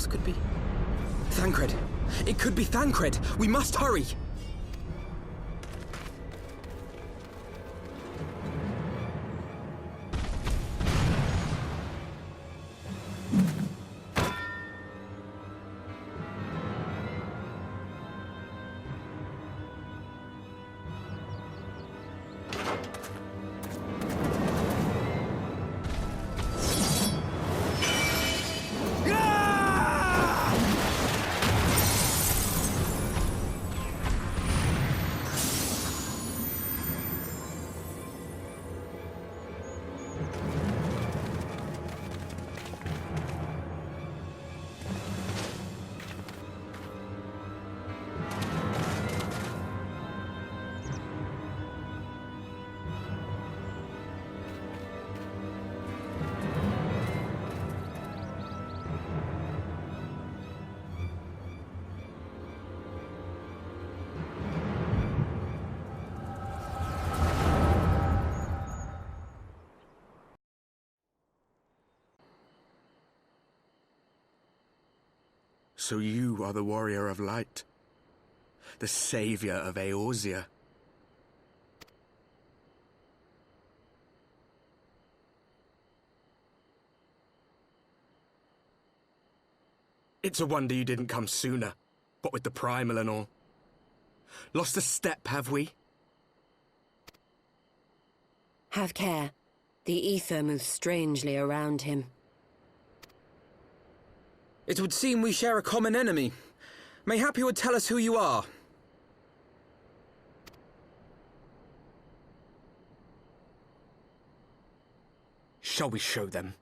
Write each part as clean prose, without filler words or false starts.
else could be? Thancred! It could be Thancred! We must hurry! So you are the warrior of light, the savior of Eorzea. It's a wonder you didn't come sooner, what with the primal and all. Lost a step, have we? Have care. The ether moves strangely around him. It would seem we share a common enemy. Mayhap you would tell us who you are. Shall we show them?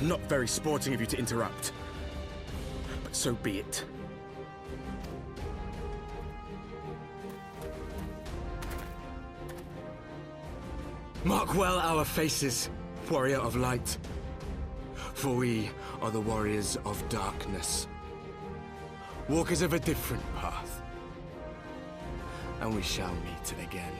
Not very sporting of you to interrupt, but so be it. Mark well our faces, warrior of light, for we are the warriors of darkness, walkers of a different path, and we shall meet again.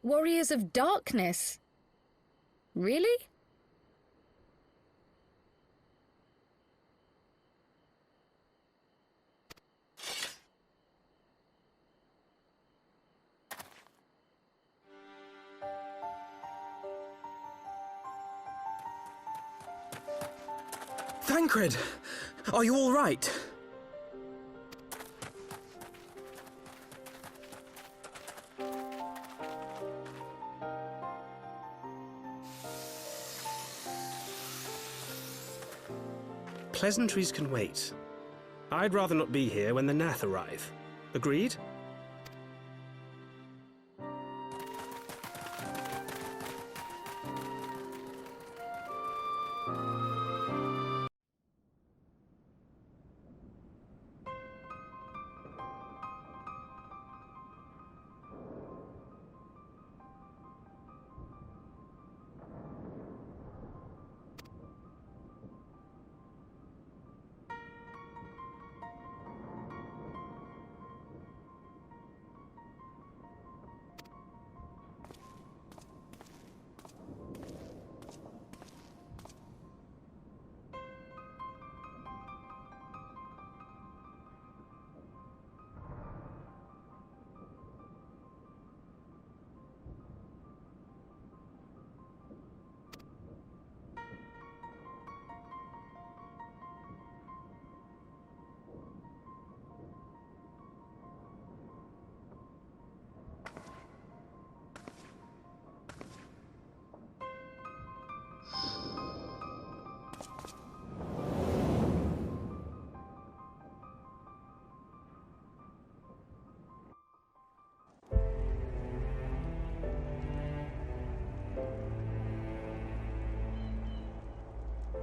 Warriors of Darkness? Really? Thancred! Are you all right? Pleasantries can wait. I'd rather not be here when the Nath arrive. Agreed?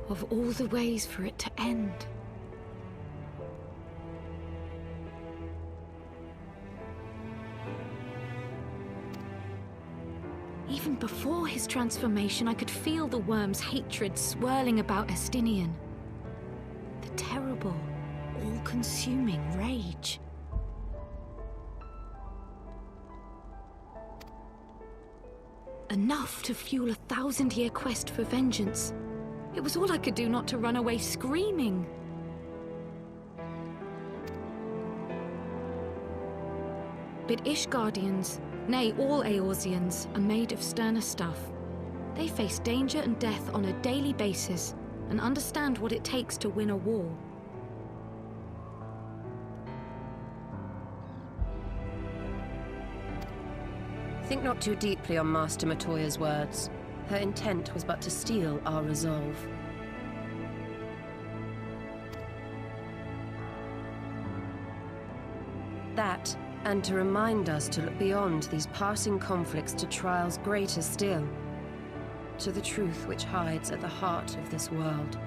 Of all the ways for it to end. Even before his transformation, I could feel the worm's hatred swirling about Estinian. The terrible, all-consuming rage. Enough to fuel a 1,000-year quest for vengeance. It was all I could do not to run away screaming. But Ishgardians, nay, all Eorzeans, are made of sterner stuff. They face danger and death on a daily basis and understand what it takes to win a war. Think not too deeply on Master Matoya's words. Her intent was but to steal our resolve. That, and to remind us to look beyond these passing conflicts to trials greater still, to the truth which hides at the heart of this world.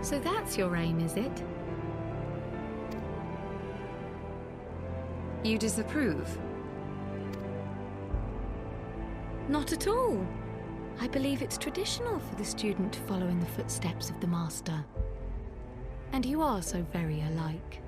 So that's your aim, is it? You disapprove? Not at all. I believe it's traditional for the student to follow in the footsteps of the master. And you are so very alike.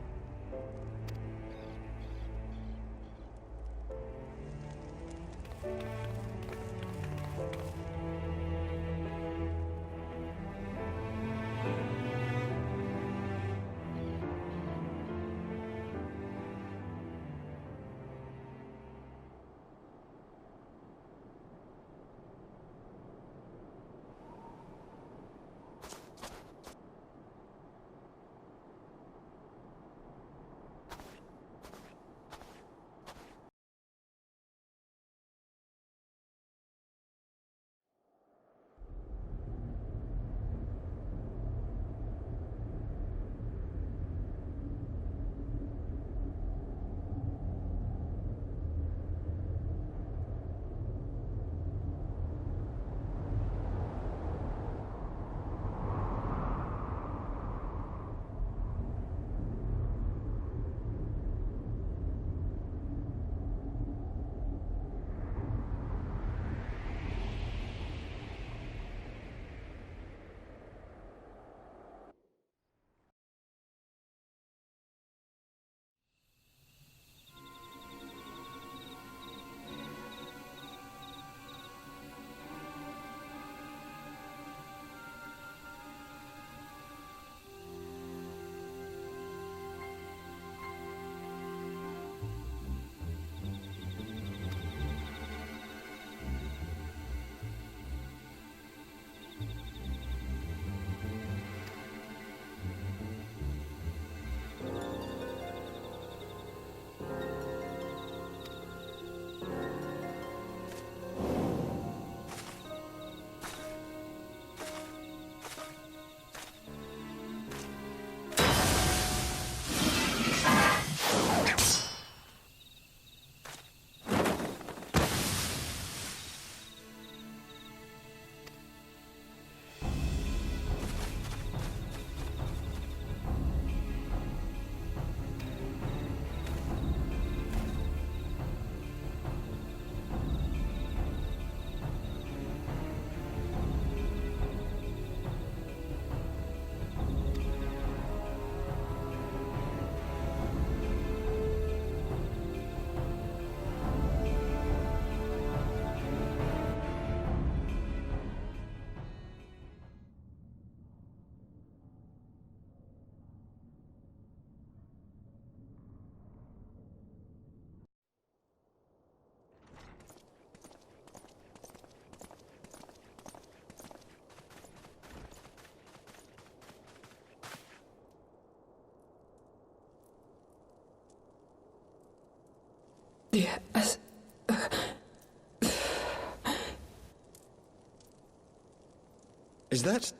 Is that...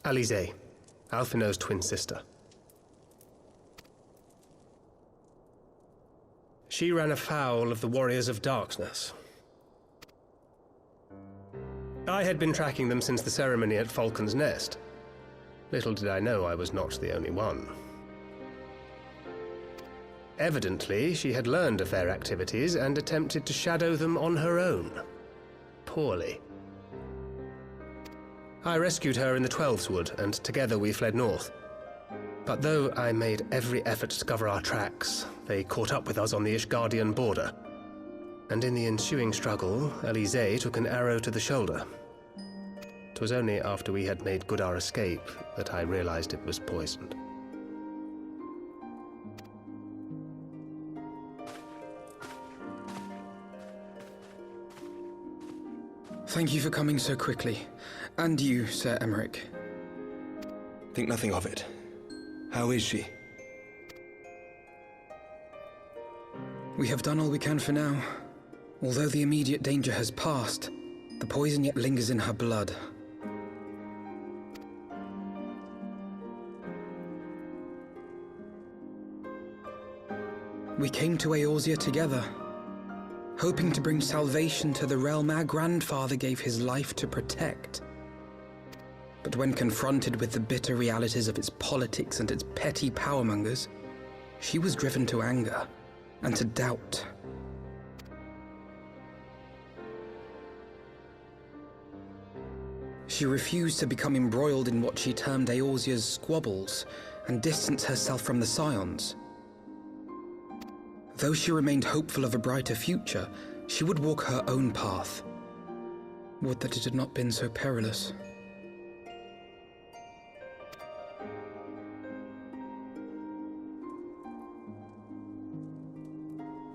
Alize, Alphinaud's twin sister. She ran afoul of the Warriors of Darkness. I had been tracking them since the ceremony at Falcon's Nest. Little did I know I was not the only one. Evidently, she had learned of their activities and attempted to shadow them on her own. Poorly. I rescued her in the Twelveswood, and together we fled north. But though I made every effort to cover our tracks, they caught up with us on the Ishgardian border. And in the ensuing struggle, Alize took an arrow to the shoulder. 'Twas only after we had made good our escape that I realized it was poisoned. Thank you for coming so quickly. And you, Sir Emmerich. Think nothing of it. How is she? We have done all we can for now. Although the immediate danger has passed, the poison yet lingers in her blood. We came to Eorzea together, hoping to bring salvation to the realm our grandfather gave his life to protect. But when confronted with the bitter realities of its politics and its petty powermongers, she was driven to anger and to doubt. She refused to become embroiled in what she termed Eorzea's squabbles and distance herself from the Scions. Though she remained hopeful of a brighter future, she would walk her own path. Would that it had not been so perilous.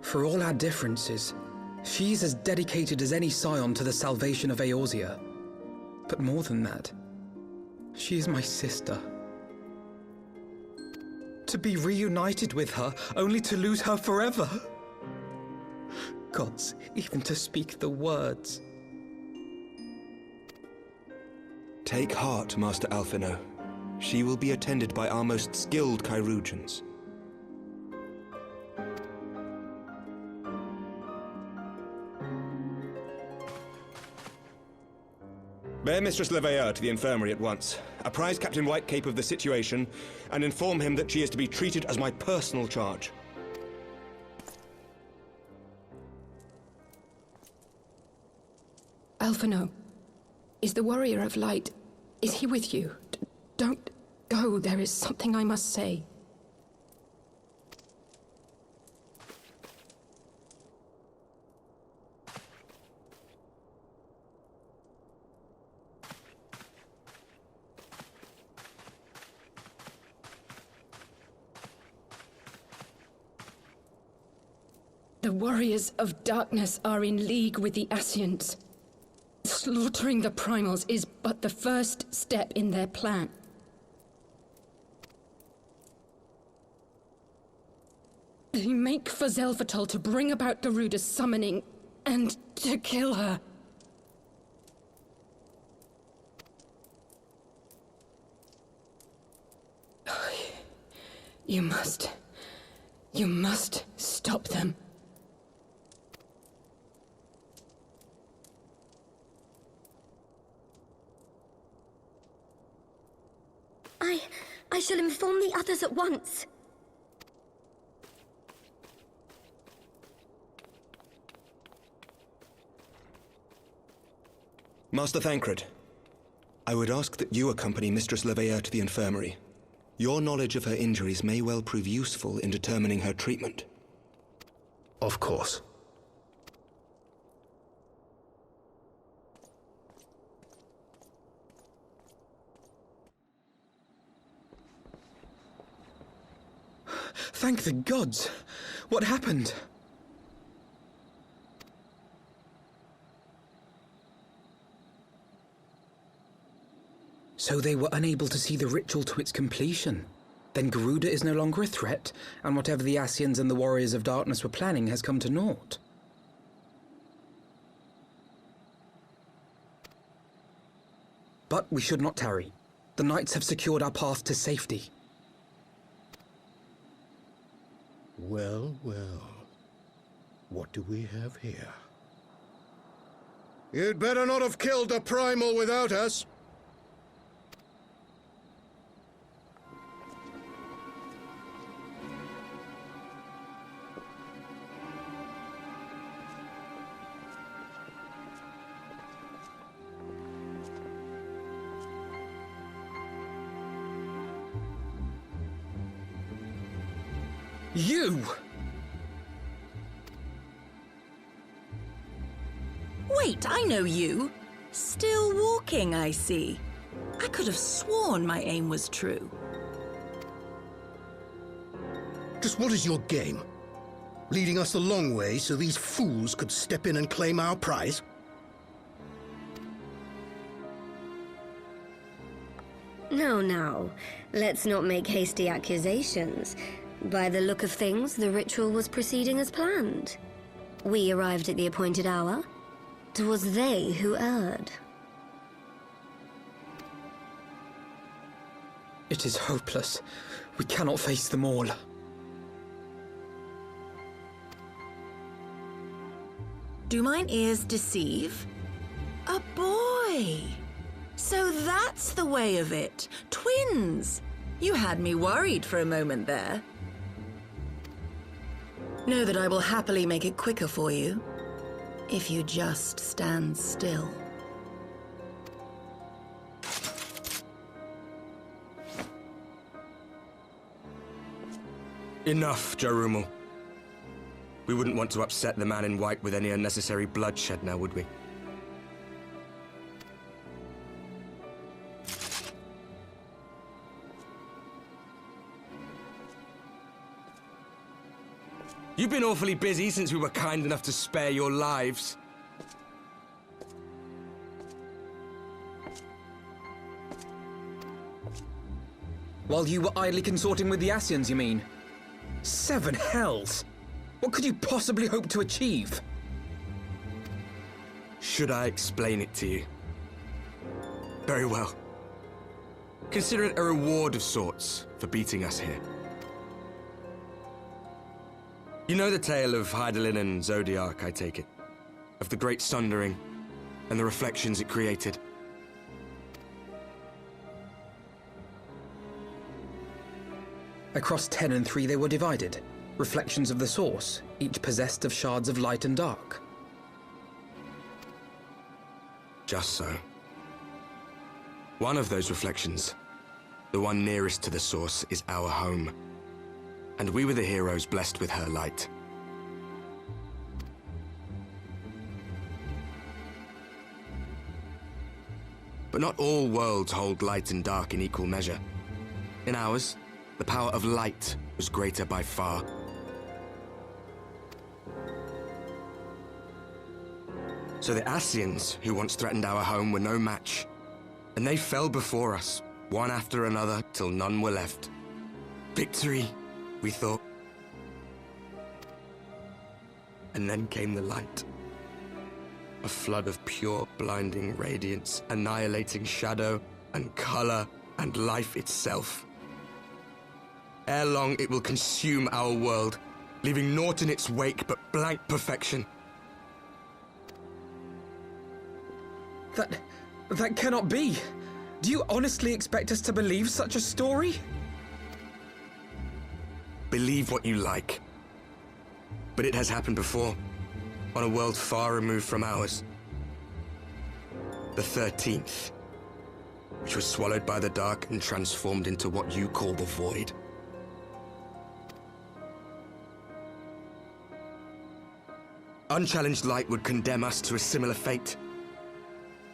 For all our differences, she's as dedicated as any Scion to the salvation of Eorzea. But more than that, she is my sister. To be reunited with her, only to lose her forever. Gods, even to speak the words. Take heart, Master Alphinaud. She will be attended by our most skilled chirurgeons. Bear Mistress Leveilleur to the infirmary at once. Apprise Captain Whitecape of the situation, and inform him that she is to be treated as my personal charge. Alphinaud, is the Warrior of Light... is he with you? Don't go, there is something I must say. The Warriors of Darkness are in league with the Ascians. Slaughtering the Primals is but the first step in their plan. They make for Zelvatol to bring about Garuda's summoning and to kill her. You must stop them. I shall inform the others at once. Master Thancred, I would ask that you accompany Mistress Leveilleur to the infirmary. Your knowledge of her injuries may well prove useful in determining her treatment. Of course. Thank the gods! What happened? So they were unable to see the ritual to its completion. Then Garuda is no longer a threat, and whatever the Ascians and the Warriors of Darkness were planning has come to naught. But we should not tarry. The knights have secured our path to safety. Well, well. What do we have here? You'd better not have killed the Primal without us. You! Wait, I know you. Still walking, I see. I could have sworn my aim was true. Just what is your game? Leading us the long way so these fools could step in and claim our prize? No, now. Let's not make hasty accusations. By the look of things, the ritual was proceeding as planned. We arrived at the appointed hour. 'Twas they who erred. It is hopeless. We cannot face them all. Do mine ears deceive? A boy! So that's the way of it. Twins! You had me worried for a moment there. Know that I will happily make it quicker for you, if you just stand still. Enough, Jarumul. We wouldn't want to upset the man in white with any unnecessary bloodshed now, would we? You've been awfully busy since we were kind enough to spare your lives. While you were idly consorting with the Ascians, you mean? 7 hells! What could you possibly hope to achieve? Should I explain it to you? Very well. Consider it a reward of sorts for beating us here. You know the tale of Hydaelyn and Zodiac, I take it? Of the Great Sundering and the reflections it created? Across 10 and 3 they were divided. Reflections of the source, each possessed of shards of light and dark. Just so. One of those reflections, the one nearest to the source, is our home. And we were the heroes blessed with her light. But not all worlds hold light and dark in equal measure. In ours, the power of light was greater by far. So the Ascians, who once threatened our home, were no match. And they fell before us, one after another, till none were left. Victory, we thought. And then came the light. A flood of pure, blinding radiance, annihilating shadow and color and life itself. Ere long, it will consume our world, leaving naught in its wake but blank perfection. That cannot be. Do you honestly expect us to believe such a story? Believe what you like. But it has happened before, on a world far removed from ours. The 13th, which was swallowed by the dark and transformed into what you call the Void. Unchallenged light would condemn us to a similar fate.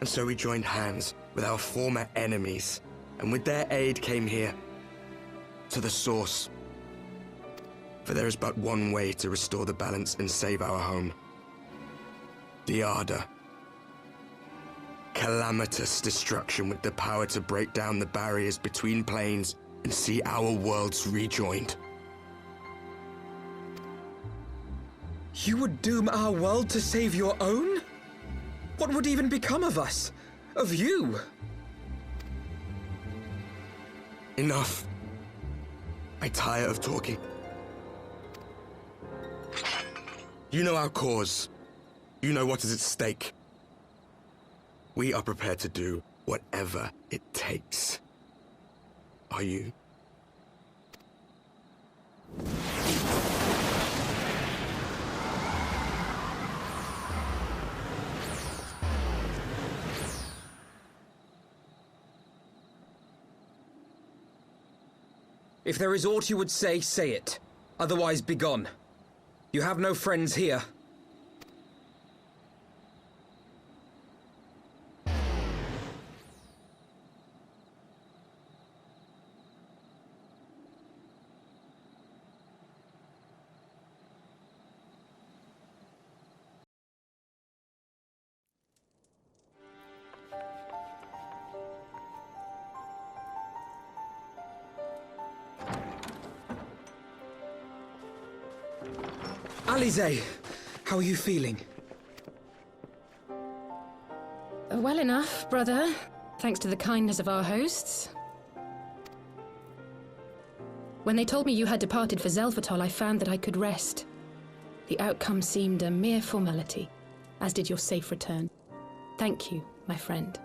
And so we joined hands with our former enemies, and with their aid came here, to the source. For there is but one way to restore the balance and save our home. The Ardor. Calamitous destruction with the power to break down the barriers between planes and see our worlds rejoined. You would doom our world to save your own? What would even become of us? Of you? Enough. I tire of talking. You know our cause. You know what is at stake. We are prepared to do whatever it takes. Are you? If there is aught you would say, say it. Otherwise, begone. You have no friends here. Alize, how are you feeling? Well enough, brother. Thanks to the kindness of our hosts. When they told me you had departed for Zelfatol, I found that I could rest. The outcome seemed a mere formality, as did your safe return. Thank you, my friend.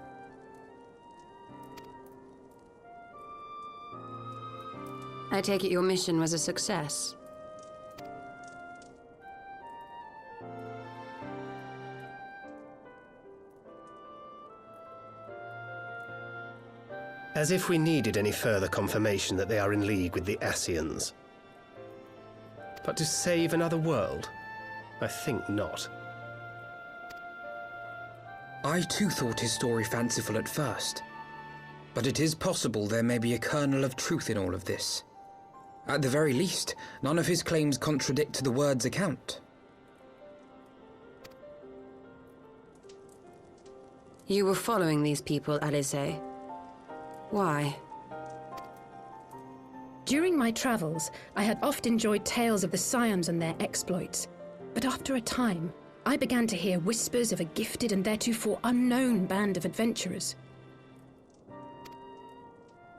I take it your mission was a success. As if we needed any further confirmation that they are in league with the Ascians. But to save another world? I think not. I too thought his story fanciful at first. But it is possible there may be a kernel of truth in all of this. At the very least, none of his claims contradict the word's account. You were following these people, Alize. Why? During my travels, I had oft enjoyed tales of the Scions and their exploits. But after a time, I began to hear whispers of a gifted and theretofore unknown band of adventurers.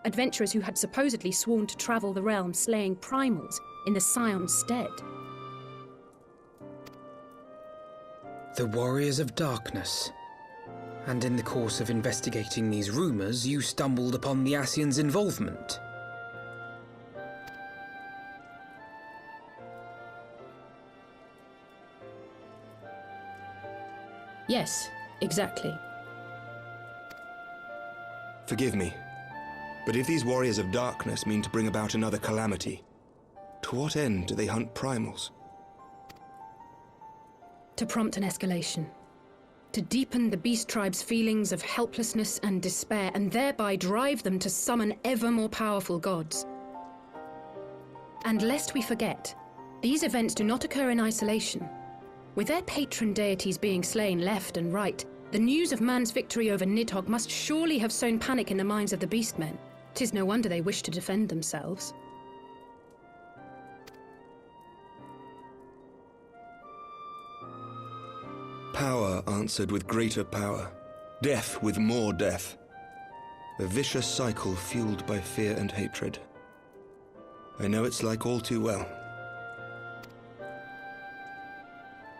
Adventurers who had supposedly sworn to travel the realm slaying primals in the Scions' stead. The Warriors of Darkness. And in the course of investigating these rumors, you stumbled upon the Ascians' involvement. Yes, exactly. Forgive me, but if these Warriors of Darkness mean to bring about another calamity, to what end do they hunt primals? To prompt an escalation. To deepen the beast tribe's feelings of helplessness and despair, and thereby drive them to summon ever more powerful gods. And lest we forget, these events do not occur in isolation. With their patron deities being slain left and right, the news of man's victory over Nidhogg must surely have sown panic in the minds of the beastmen. 'Tis no wonder they wish to defend themselves. Power answered with greater power, death with more death. A vicious cycle fueled by fear and hatred. I know it's like all too well.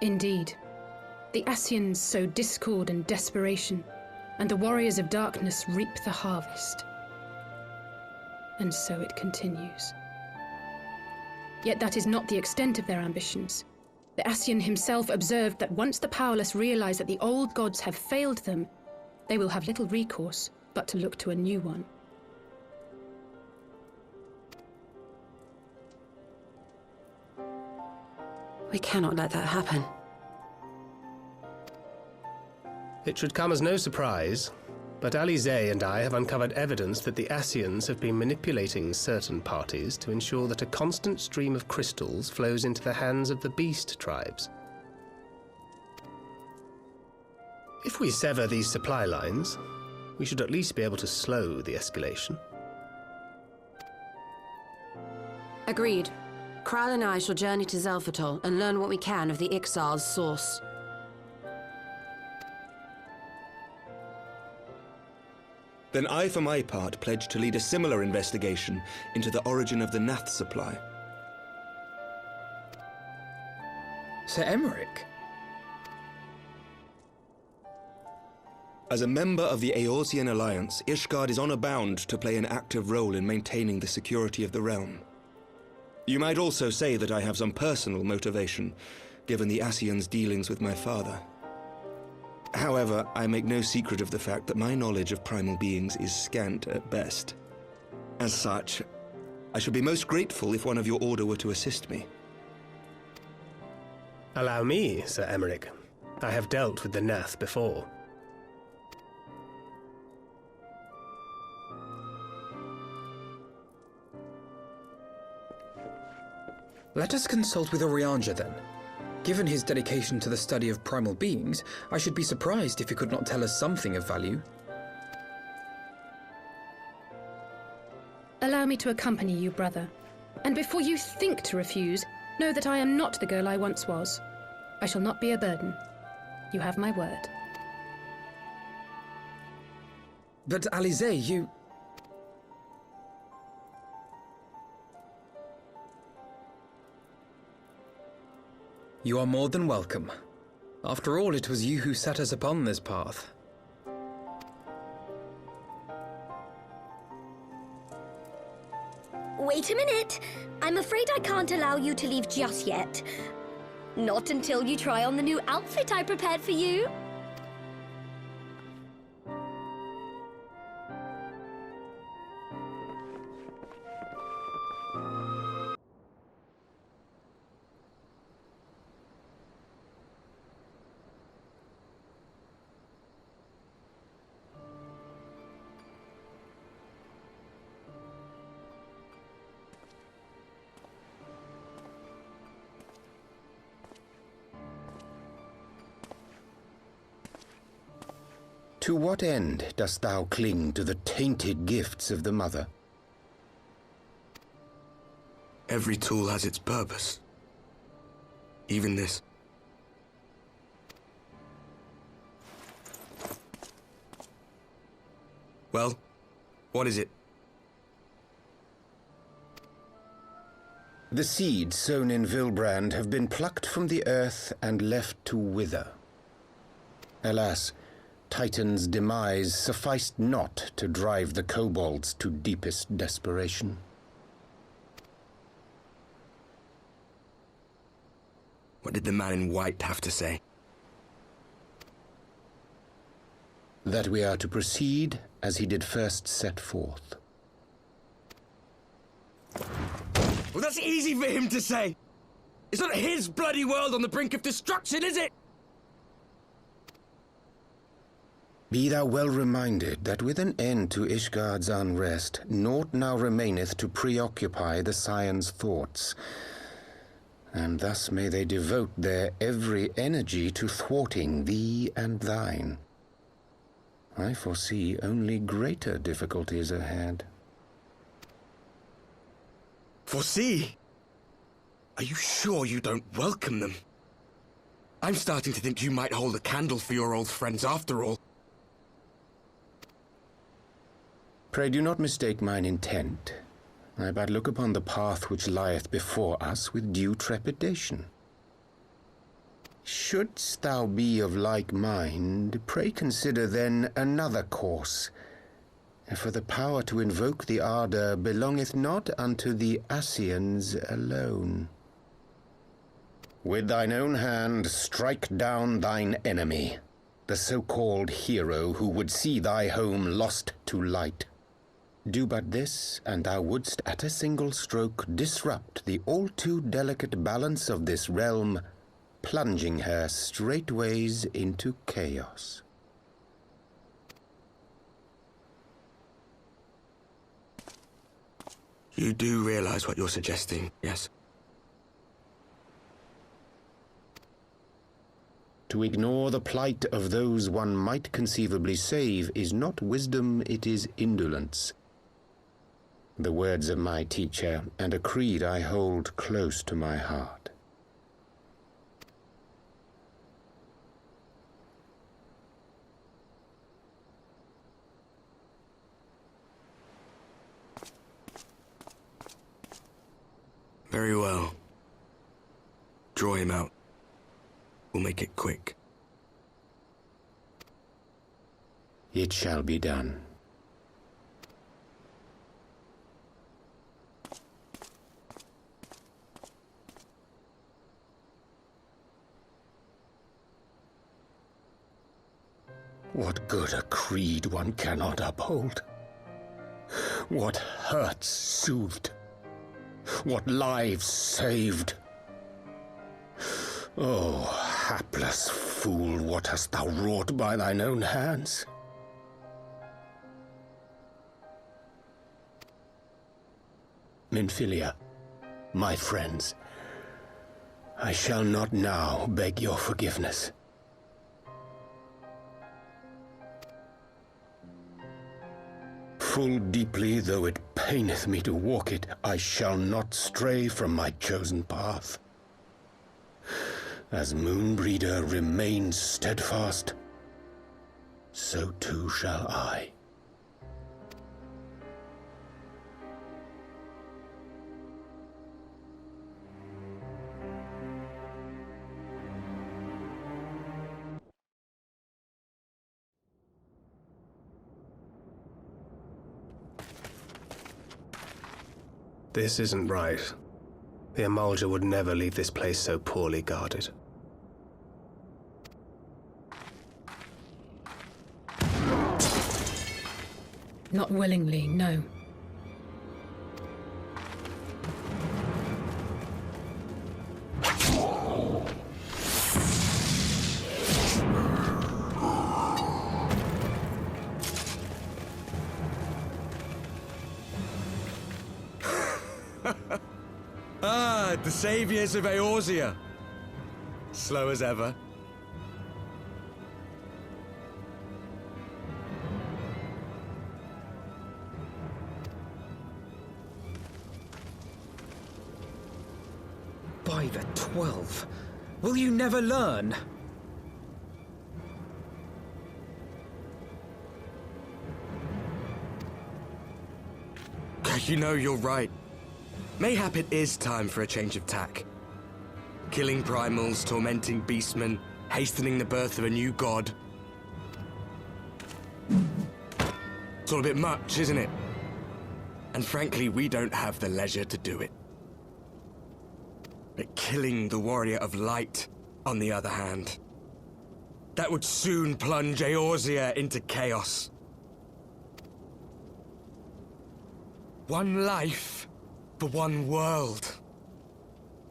Indeed. The Ascians sow discord and desperation, and the Warriors of Darkness reap the harvest. And so it continues. Yet that is not the extent of their ambitions. The Ascian himself observed that once the powerless realize that the old gods have failed them, they will have little recourse but to look to a new one. We cannot let that happen. It should come as no surprise, but Alize and I have uncovered evidence that the Ascians have been manipulating certain parties to ensure that a constant stream of crystals flows into the hands of the beast tribes. If we sever these supply lines, we should at least be able to slow the escalation. Agreed. Kral and I shall journey to Zelphatol and learn what we can of the Ixal's source. Then I, for my part, pledge to lead a similar investigation into the origin of the Nath supply. Sir Emmerich? As a member of the Eorzean Alliance, Ishgard is honor bound to play an active role in maintaining the security of the realm. You might also say that I have some personal motivation, given the Ascians' dealings with my father. However, I make no secret of the fact that my knowledge of primal beings is scant at best. As such, I should be most grateful if one of your order were to assist me. Allow me, Sir Emmerich. I have dealt with the Nath before. Let us consult with Orianja then. Given his dedication to the study of primal beings, I should be surprised if he could not tell us something of value. Allow me to accompany you, brother. And before you think to refuse, know that I am not the girl I once was. I shall not be a burden. You have my word. But Alize, you... You are more than welcome. After all, it was you who set us upon this path. Wait a minute. I'm afraid I can't allow you to leave just yet. Not until you try on the new outfit I prepared for you. To what end dost thou cling to the tainted gifts of the Mother? Every tool has its purpose. Even this. Well, what is it? The seeds sown in Vilbrand have been plucked from the earth and left to wither. Alas, Titan's demise sufficed not to drive the kobolds to deepest desperation. What did the man in white have to say? That we are to proceed as he did first set forth. Well, that's easy for him to say! It's not his bloody world on the brink of destruction, is it? Be thou well reminded that with an end to Ishgard's unrest, naught now remaineth to preoccupy the Scion's thoughts, and thus may they devote their every energy to thwarting thee and thine. I foresee only greater difficulties ahead. Foresee? Are you sure you don't welcome them? I'm starting to think you might hold a candle for your old friends after all. Pray do not mistake mine intent. I but look upon the path which lieth before us with due trepidation. Shouldst thou be of like mind, pray consider then another course. For the power to invoke the ardor belongeth not unto the Ascians alone. With thine own hand strike down thine enemy, the so-called hero who would see thy home lost to light. Do but this, and thou wouldst at a single stroke disrupt the all-too-delicate balance of this realm, plunging her straightways into chaos. You do realize what you're suggesting, yes? To ignore the plight of those one might conceivably save is not wisdom, it is indolence. the words of my teacher, and a creed I hold close to my heart. Very well. Draw him out. We'll make it quick. It shall be done. What good a creed one cannot uphold? What hurts soothed? What lives saved? Oh, hapless fool, what hast thou wrought by thine own hands? Minfilia, my friends, I shall not now beg your forgiveness. Full deeply though it paineth me to walk it, I shall not stray from my chosen path. As Moonbreeder remains steadfast, so too shall I. This isn't right. The Emulger would never leave this place so poorly guarded. Not willingly, no. The saviors of Eorzea. Slow as ever. By the 12, will you never learn? You know, you're right. Mayhap it is time for a change of tack. Killing primals, tormenting beastmen, hastening the birth of a new god. It's all a bit much, isn't it? And frankly, we don't have the leisure to do it. But killing the Warrior of Light, on the other hand, that would soon plunge Eorzea into chaos. One life for one world.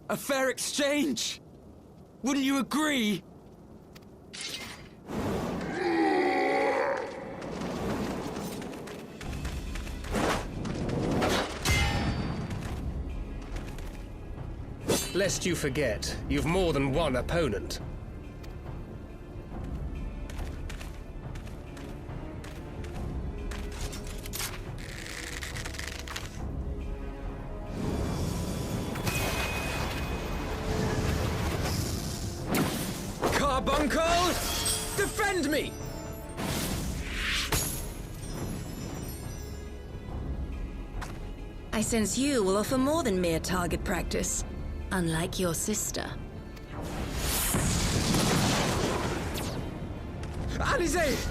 A fair exchange! Wouldn't you agree? Lest you forget, you've more than one opponent. Carbuncle! Defend me! I sense you will offer more than mere target practice, unlike your sister. Alize!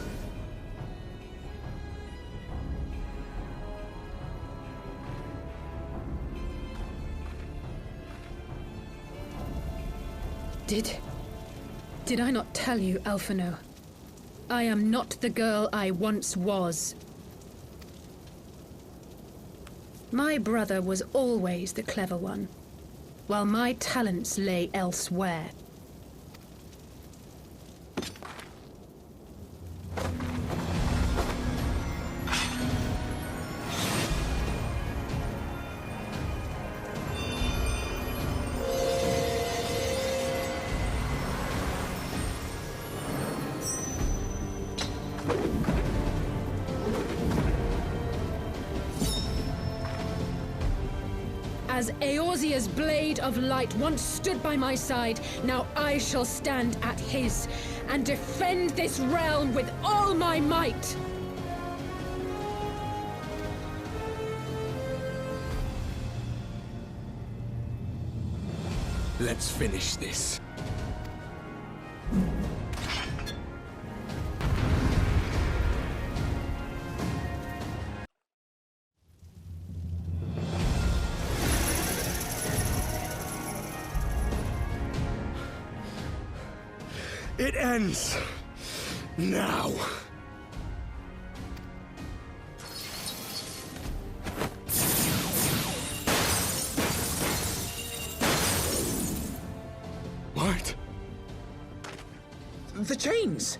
Did I not tell you, Alphino? I am not the girl I once was. My brother was always the clever one, while my talents lay elsewhere. As Eorzea's blade of light once stood by my side, now I shall stand at his, and defend this realm with all my might! Let's finish this. It ends now. What? The chains!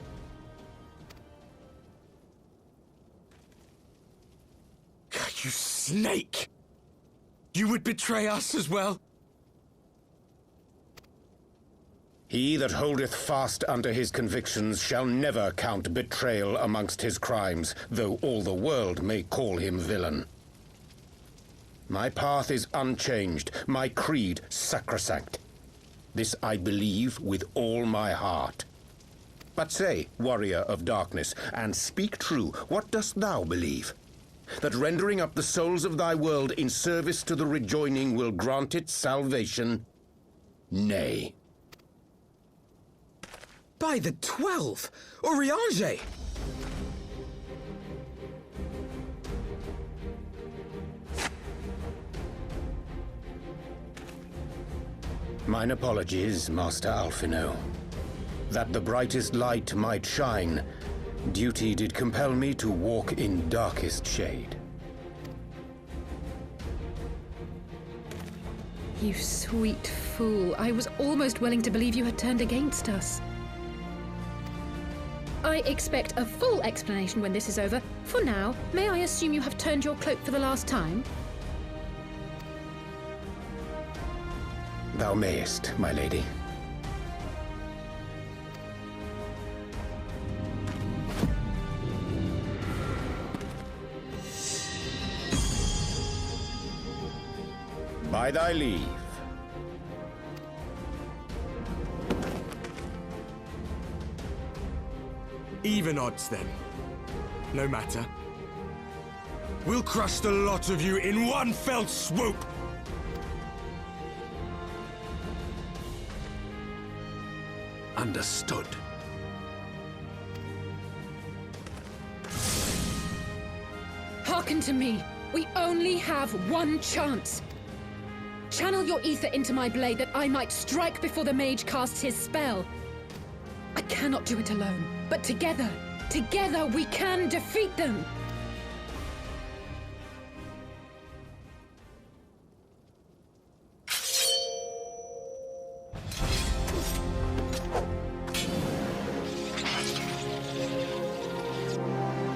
You snake! You would betray us as well? He that holdeth fast unto his convictions shall never count betrayal amongst his crimes, though all the world may call him villain. My path is unchanged, my creed sacrosanct. This I believe with all my heart. But say, warrior of darkness, and speak true, what dost thou believe? That rendering up the souls of thy world in service to the rejoining will grant it salvation? Nay. By the 12! Oriange! Mine apologies, Master Alphino. That the brightest light might shine, duty did compel me to walk in darkest shade. You sweet fool. I was almost willing to believe you had turned against us. I expect a full explanation when this is over. For now, may I assume you have turned your cloak for the last time? Thou mayest, my lady. By thy leave. Even odds, then. No matter. We'll crush the lot of you in one fell swoop! Understood. Hearken to me. We only have one chance. Channel your ether into my blade that I might strike before the mage casts his spell. I cannot do it alone, but together we can defeat them!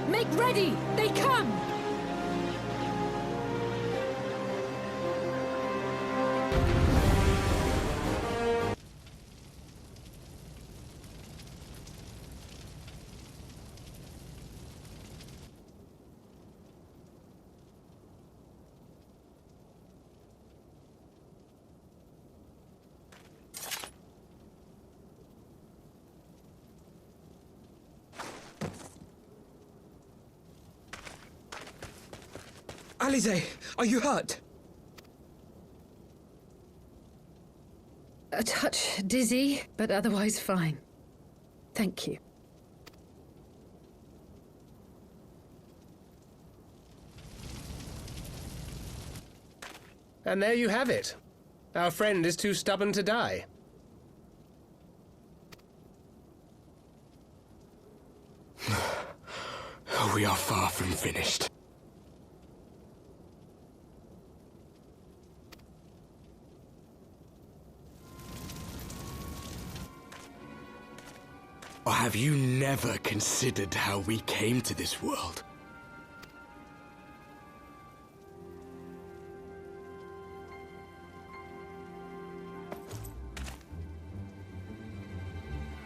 Make ready! They come! Alize, are you hurt? A touch dizzy, but otherwise fine. Thank you. And there you have it. Our friend is too stubborn to die. We are far from finished. Or have you never considered how we came to this world?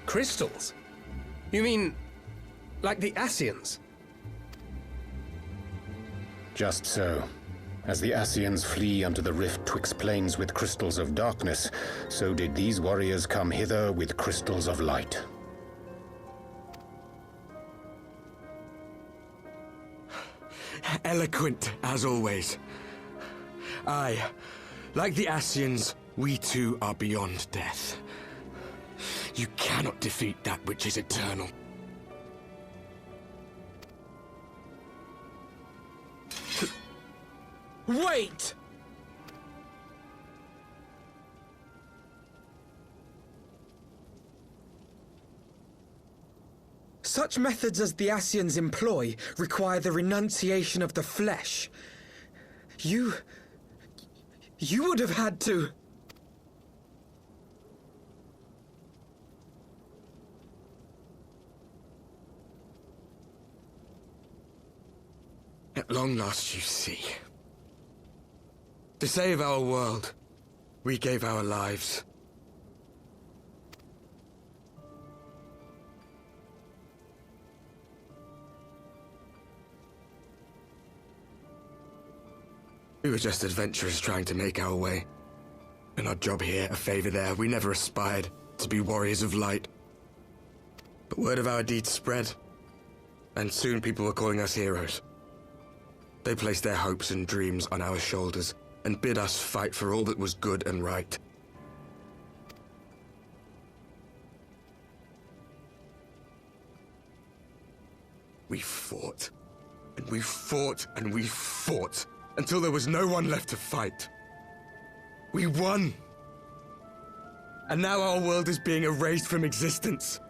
Crystals? You mean, like the ascians? Just so. As the Ascians flee unto the rift twixt plains with crystals of darkness, so did these warriors come hither with crystals of light. Eloquent, as always. Aye, like the Ascians, we too are beyond death. You cannot defeat that which is eternal. Wait! Such methods as the Ascians employ require the renunciation of the flesh. You would have had to... At long last, you see. To save our world, we gave our lives. We were just adventurers trying to make our way. An odd job here, a favor there. We never aspired to be warriors of light. But word of our deeds spread, and soon people were calling us heroes. They placed their hopes and dreams on our shoulders, and bid us fight for all that was good and right. We fought, and we fought, and we fought, until there was no one left to fight. We won! And now our world is being erased from existence.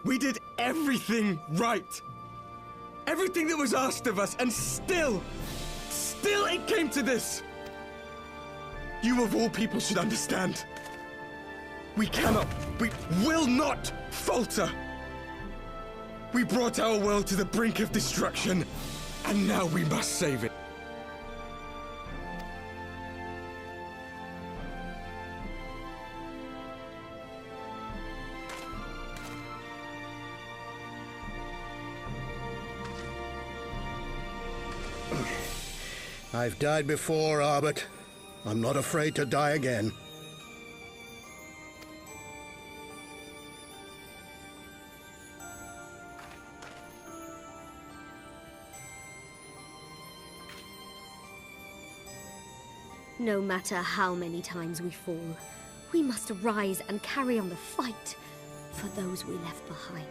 We did everything right. Everything that was asked of us, and still it came to this. You of all people should understand. We will not falter. We brought our world to the brink of destruction, and now we must save it. I've died before, Arbet. I'm not afraid to die again. No matter how many times we fall, we must rise and carry on the fight for those we left behind.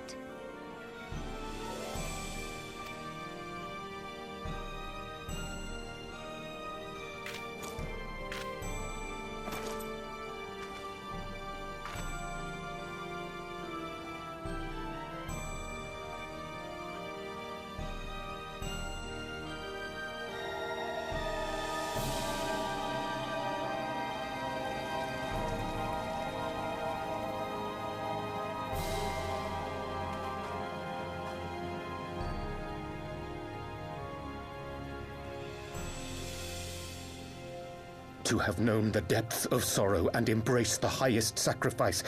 To have known the depths of sorrow and embraced the highest sacrifice.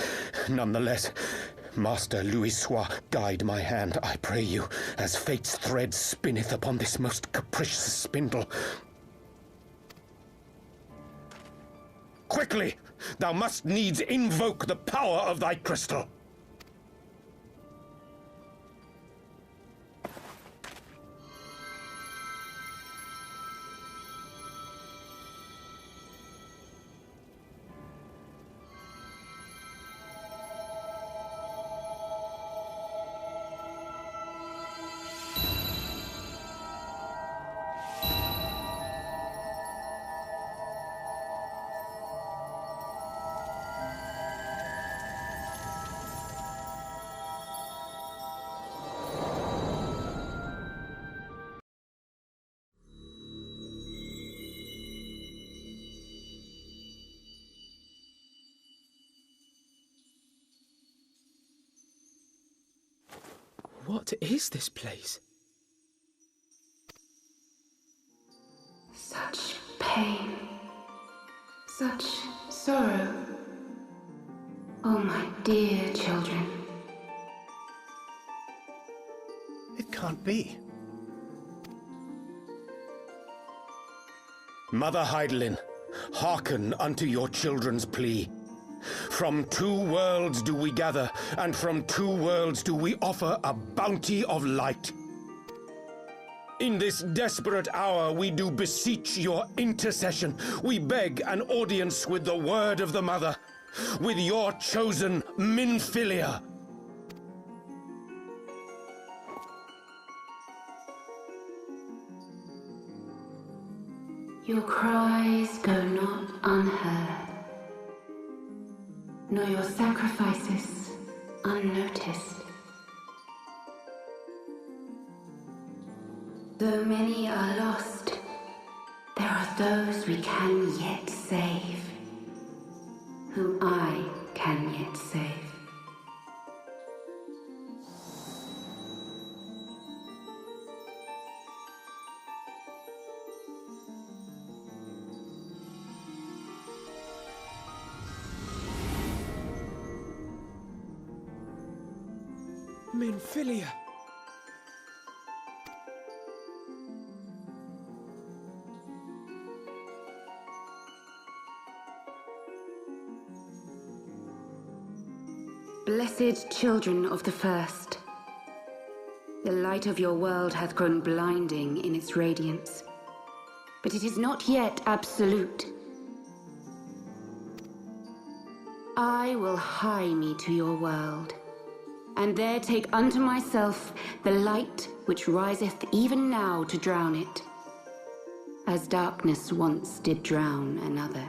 Nonetheless, Master Louis-Sois, guide my hand, I pray you, as fate's thread spinneth upon this most capricious spindle. Quickly! Thou must needs invoke the power of thy crystal! What is this place? Such pain, Such sorrow. Oh, my dear children. It can't be. Mother Heidelin, hearken unto your children's plea. From two worlds do we gather, and from two worlds do we offer a bounty of light. In this desperate hour we do beseech your intercession. We beg an audience with the word of the Mother, with your chosen Minfilia. Your cries go not unheard, nor your sacrifices unnoticed. Though many are lost, there are those we can yet save, whom I can yet save. Minfilia. Blessed children of the First, the light of your world hath grown blinding in its radiance, but it is not yet absolute. I will hie me to your world, and there take unto myself the light which riseth even now to drown it, as darkness once did drown another.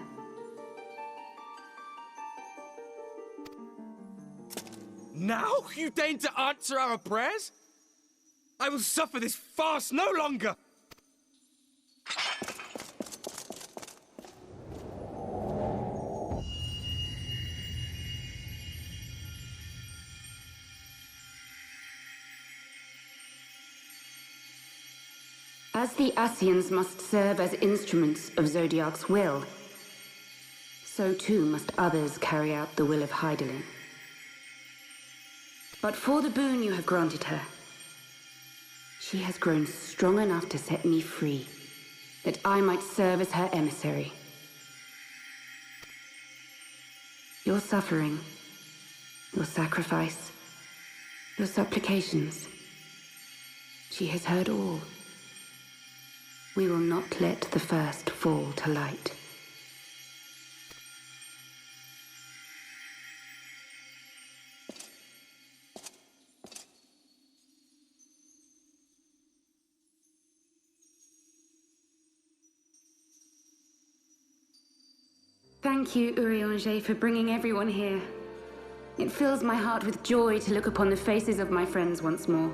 Now you deign to answer our prayers? I will suffer this farce no longer! As the ascians must serve as instruments of Zodiark's will, so too must others carry out the will of Heidelin. But for the boon you have granted her, she has grown strong enough to set me free, that I might serve as her emissary. Your suffering, your sacrifice, your supplications, she has heard all. We will not let the first fall to light. Thank you, Urianger, for bringing everyone here. It fills my heart with joy to look upon the faces of my friends once more.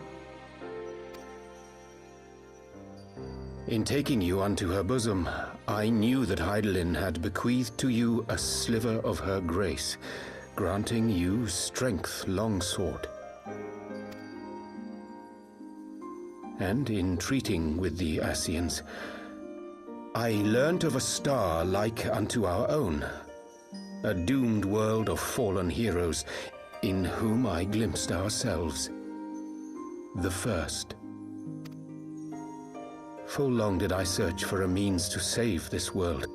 In taking you unto her bosom, I knew that Heidelin had bequeathed to you a sliver of her grace, granting you strength long sought. And in treating with the ascians, I learnt of a star like unto our own, a doomed world of fallen heroes, in whom I glimpsed ourselves, the first. Full long did I search for a means to save this world,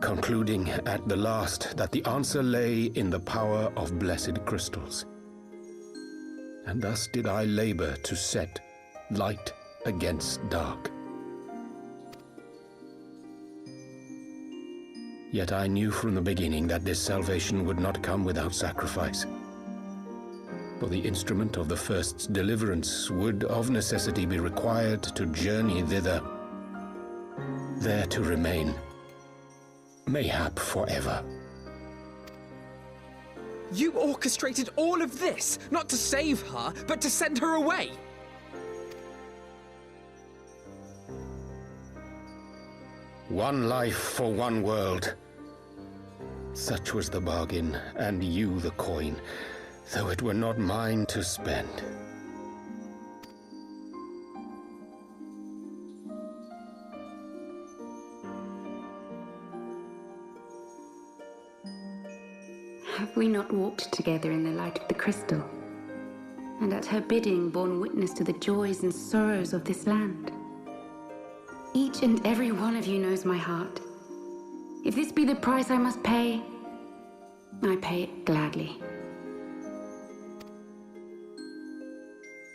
concluding at the last that the answer lay in the power of blessed crystals. And thus did I labor to set light against dark. Yet I knew from the beginning that this salvation would not come without sacrifice. For the instrument of the first's deliverance would of necessity be required to journey thither, there to remain, mayhap forever. You orchestrated all of this, not to save her, but to send her away! One life for one world. Such was the bargain, and you the coin, though it were not mine to spend. Have we not walked together in the light of the crystal, and at her bidding borne witness to the joys and sorrows of this land? Each and every one of you knows my heart. If this be the price I must pay, I pay it gladly.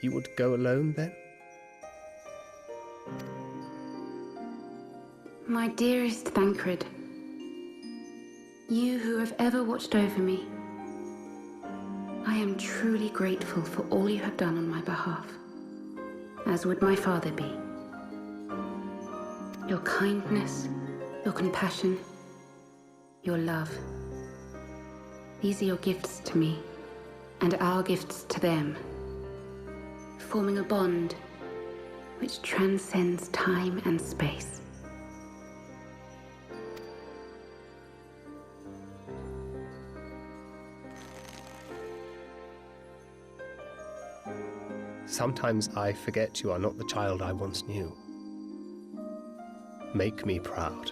You would go alone, then? My dearest Thancred, you who have ever watched over me, I am truly grateful for all you have done on my behalf, as would my father be. Your kindness, your compassion, your love. These are your gifts to me, and our gifts to them, forming a bond which transcends time and space. Sometimes I forget you are not the child I once knew. Make me proud.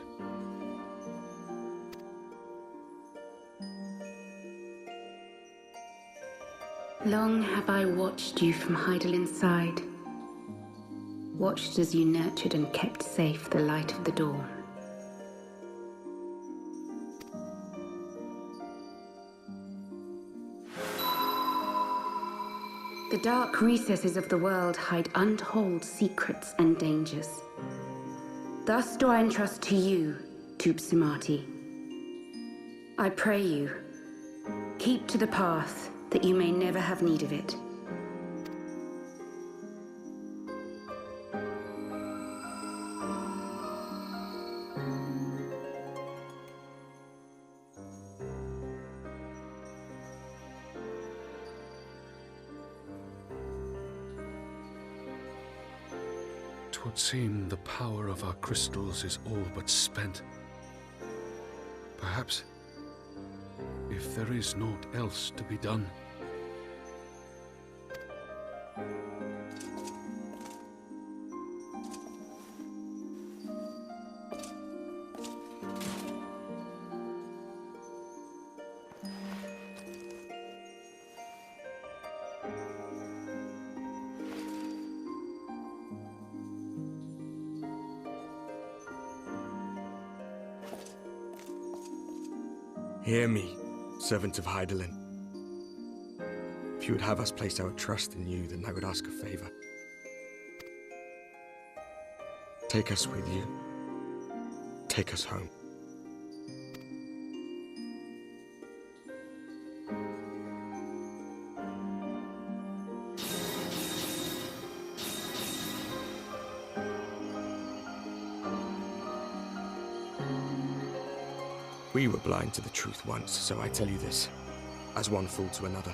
Long have I watched you from Heidelin's side, watched as you nurtured and kept safe the light of the dawn. The dark recesses of the world hide untold secrets and dangers. Thus do I entrust to you, Tupsimati. I pray you, keep to the path, that you may never have need of it. Twould seem the power of our crystals is all but spent. Perhaps, if there is naught else to be done. Hear me, servant of Heidelin. If you would have us place our trust in you, then I would ask a favor. Take us with you. Take us home. We were blind to the truth once, so I tell you this, as one fool to another.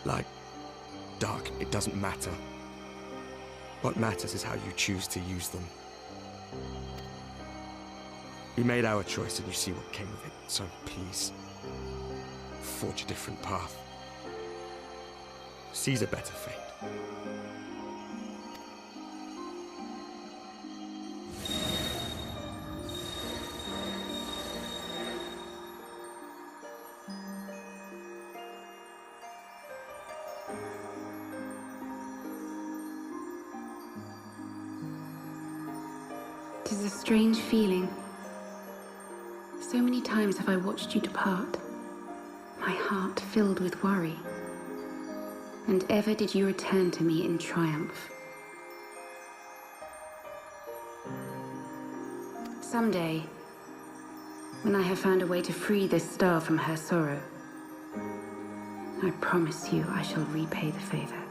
Light, dark, it doesn't matter. What matters is how you choose to use them. We made our choice and you see what came of it, so please, forge a different path. Seize a better fate. It is a strange feeling. So many times have I watched you depart, my heart filled with worry. And ever did you return to me in triumph. Someday, when I have found a way to free this star from her sorrow, I promise you I shall repay the favor.